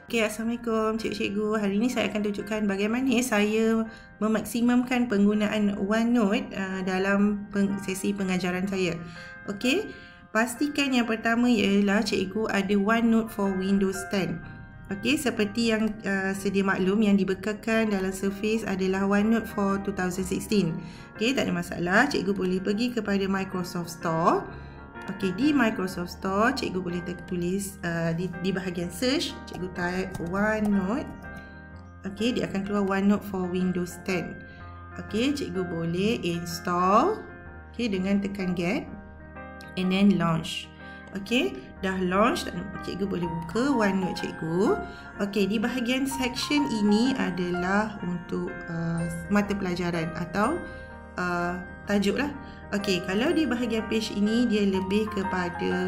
Okay, Assalamualaikum cikgu-cikgu. Hari ini saya akan tunjukkan bagaimana saya memaksimumkan penggunaan OneNote dalam sesi pengajaran saya. Okay, pastikan yang pertama ialah cikgu ada OneNote for Windows 10. Okay, seperti yang sedia maklum, yang dibekalkan dalam Surface adalah OneNote for 2016. Okay, tak ada masalah. Cikgu boleh pergi kepada Microsoft Store. Okey, di Microsoft Store, cikgu boleh tulis di bahagian search, cikgu type OneNote. Okey, dia akan keluar OneNote for Windows 10. Okey, cikgu boleh install. Okey, dengan tekan get and then launch. Okey, dah launch, cikgu boleh buka OneNote cikgu. Okey, di bahagian section ini adalah untuk mata pelajaran atau tajuk lah. Okey, kalau di bahagian page ini dia lebih kepada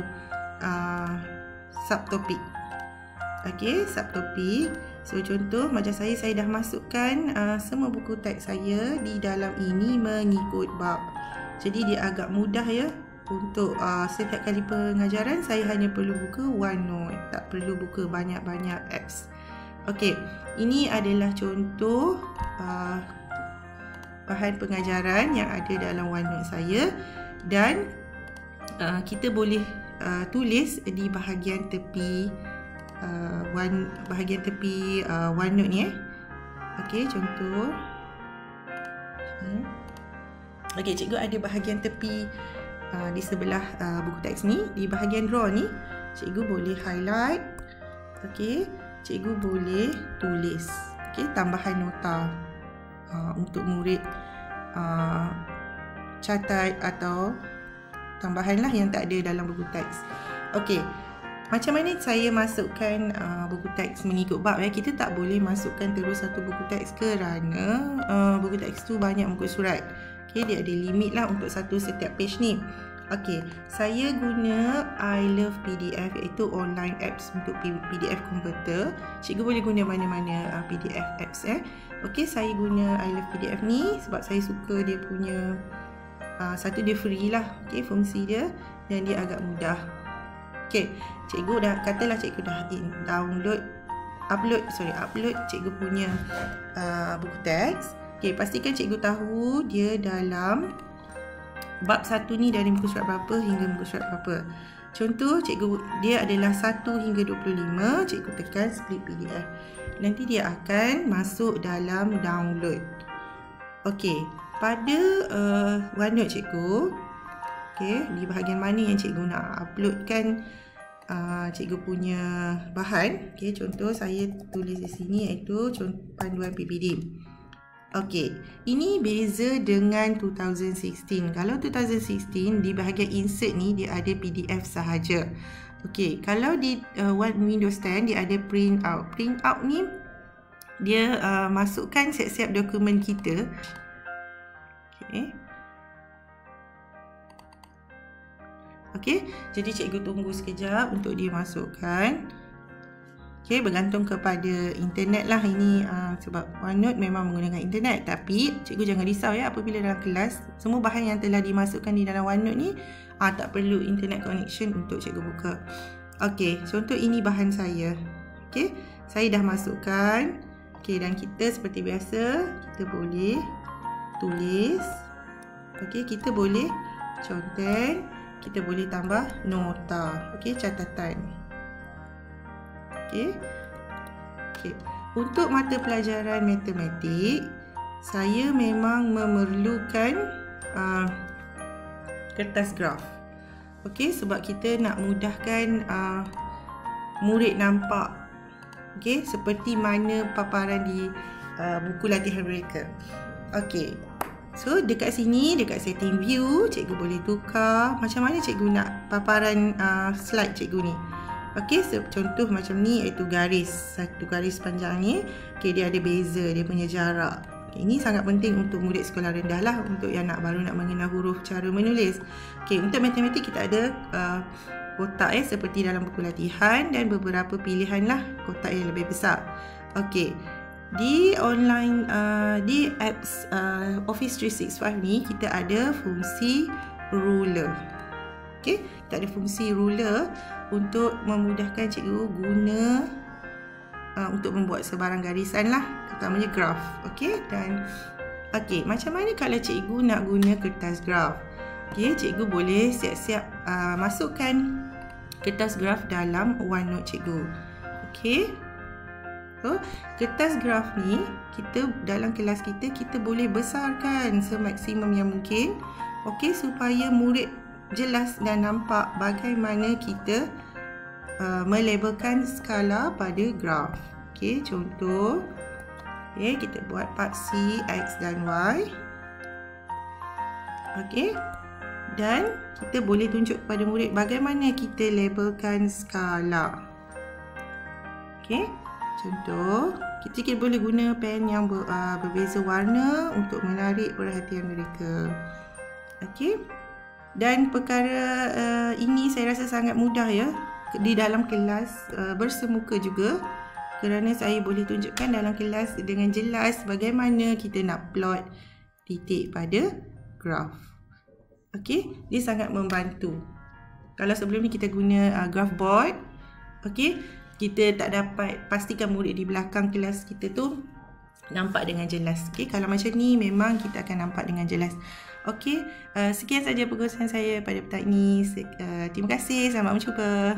subtopik. Okey, subtopik. So contoh macam saya dah masukkan semua buku teks saya di dalam ini mengikut bab. Jadi dia agak mudah ya untuk setiap kali pengajaran saya hanya perlu buka OneNote, tak perlu buka banyak-banyak apps. Okey, ini adalah contoh bahan pengajaran yang ada dalam OneNote saya, dan kita boleh tulis di bahagian tepi OneNote ni. Okey, contoh. Okey, cikgu ada bahagian tepi di sebelah buku teks ni. Di bahagian draw ni, cikgu boleh highlight. Okey, cikgu boleh tulis. Okey, tambahan nota untuk murid catat atau tambahan lah yang tak ada dalam buku teks. Okey, macam mana saya masukkan buku teks mengikut bab ya? Kita tak boleh masukkan terus satu buku teks kerana buku teks tu banyak muka surat. Okey, dia ada limit lah untuk setiap page ni. Okey, saya guna I Love PDF, iaitu online apps untuk PDF converter. Cikgu boleh guna mana-mana PDF apps Okey, saya guna I Love PDF ni sebab saya suka dia punya satu, dia free lah. Okey, fungsi dia, dan dia agak mudah. Okey, cikgu dah katalah cikgu dah upload cikgu punya buku teks. Okey, pastikan cikgu tahu dia dalam bab 1 ni dari muka surat berapa hingga muka surat berapa. Contoh, cikgu dia adalah 1 hingga 25, cikgu tekan split PDF. Nanti dia akan masuk dalam download. Okey, pada OneNote cikgu, okey, di bahagian mana yang cikgu nak uploadkan cikgu punya bahan. Okey, contoh saya tulis di sini iaitu panduan PPD. Okey, ini beza dengan 2016. Kalau 2016 di bahagian insert ni dia ada PDF sahaja. Okey, kalau di Windows 10 dia ada print out. Print out ni dia masukkan siap-siap dokumen kita. Okey. Okey, jadi cikgu tunggu sekejap untuk dia masukkan. Okey, bergantung kepada internet lah ini, sebab OneNote memang menggunakan internet. Tapi cikgu jangan risau ya, apabila dalam kelas semua bahan yang telah dimasukkan di dalam OneNote ni tak perlu internet connection untuk cikgu buka. Okey, contoh ini bahan saya. Okey, saya dah masukkan. Okey, dan kita seperti biasa kita boleh tulis. Okey, kita boleh content, kita boleh tambah nota. Okey, catatan. Okey. Untuk mata pelajaran matematik, saya memang memerlukan kertas graf. Okey, sebab kita nak mudahkan murid nampak seperti mana paparan di buku latihan mereka. Okey. So dekat sini, dekat setting view, cikgu boleh tukar macam mana cikgu nak paparan slide cikgu ni. Okey, contoh macam ni, iaitu satu garis panjang ni. Okey, dia ada beza, dia punya jarak. Okay, ini sangat penting untuk murid sekolah rendah lah, untuk yang baru nak mengenal huruf, cara menulis. Okey, untuk matematik kita ada kotak seperti dalam buku latihan, dan beberapa pilihan lah kotak yang lebih besar. Okey, di online di apps Office 365 ni kita ada fungsi ruler. Okey, kita ada fungsi ruler untuk memudahkan cikgu guna untuk membuat sebarang garisan lah, terutamanya graf. Okey, dan macam mana kalau cikgu nak guna kertas graf? Okey, cikgu boleh siap-siap masukkan kertas graf dalam OneNote cikgu. Okey. So, kertas graf ni kita dalam kelas kita boleh besarkan semaksimum yang mungkin. Okey, supaya murid jelas dan nampak bagaimana kita melabelkan skala pada graf. Okey, contoh. Okey, kita buat part C, X dan Y. Okey. Dan kita boleh tunjuk kepada murid bagaimana kita labelkan skala. Okey. Contoh, kita boleh guna pen yang berbeza warna untuk menarik perhatian mereka. Okey. Dan perkara ini saya rasa sangat mudah ya di dalam kelas bersemuka juga. Kerana saya boleh tunjukkan dalam kelas dengan jelas bagaimana kita nak plot titik pada graf. Okey, dia sangat membantu. Kalau sebelum ni kita guna graph board, okey, kita tak dapat pastikan murid di belakang kelas kita tu nampak dengan jelas. Okey, kalau macam ni memang kita akan nampak dengan jelas. Okey, sekian saja perkongsian saya pada petang ini. Terima kasih, selamat mencuba.